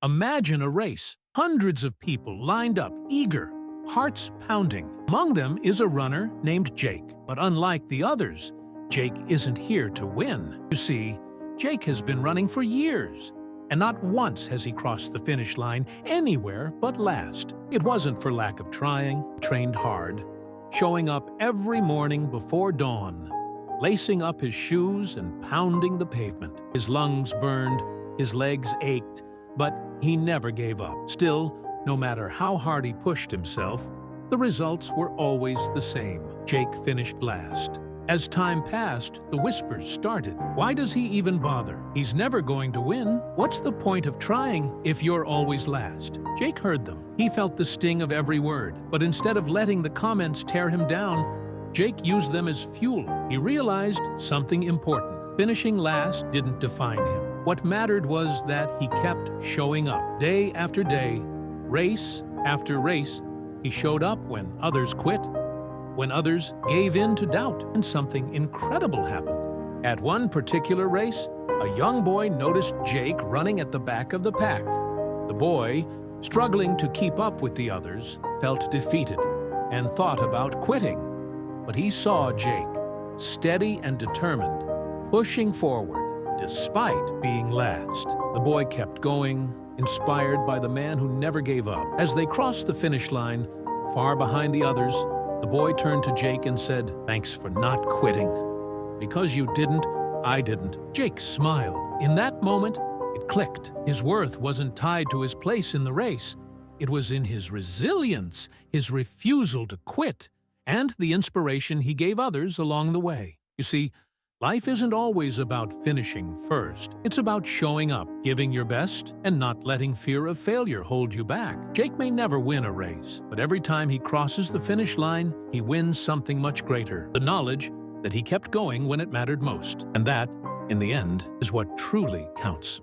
Imagine a race. Hundreds of people lined up, eager, hearts pounding. Among them is a runner named Jake. But unlike the others, Jake isn't here to win. You see, Jake has been running for years, and not once has he crossed the finish line anywhere but last. It wasn't for lack of trying. He trained hard, showing up every morning before dawn, lacing up his shoes and pounding the pavement. His lungs burned, his legs ached, but he never gave up. Still, no matter how hard he pushed himself, the results were always the same. Jake finished last. As time passed, the whispers started. Why does he even bother? He's never going to win. What's the point of trying if you're always last? Jake heard them. He felt the sting of every word. But instead of letting the comments tear him down, Jake used them as fuel. He realized something important. Finishing last didn't define him. What mattered was that he kept showing up. Day after day, race after race, he showed up when others quit, when others gave in to doubt, and something incredible happened. At one particular race, a young boy noticed Jake running at the back of the pack. The boy, struggling to keep up with the others, felt defeated and thought about quitting. But he saw Jake, steady and determined, pushing forward despite being last. The boy kept going, inspired by the man who never gave up. As they crossed the finish line, far behind the others, the boy turned to Jake and said, "Thanks for not quitting. Because you didn't, I didn't." Jake smiled. In that moment, it clicked. His worth wasn't tied to his place in the race. It was in his resilience, his refusal to quit, and the inspiration he gave others along the way. You see, life isn't always about finishing first. It's about showing up, giving your best, and not letting fear of failure hold you back. Jake may never win a race, but every time he crosses the finish line, he wins something much greater. The knowledge that he kept going when it mattered most. And that, in the end, is what truly counts.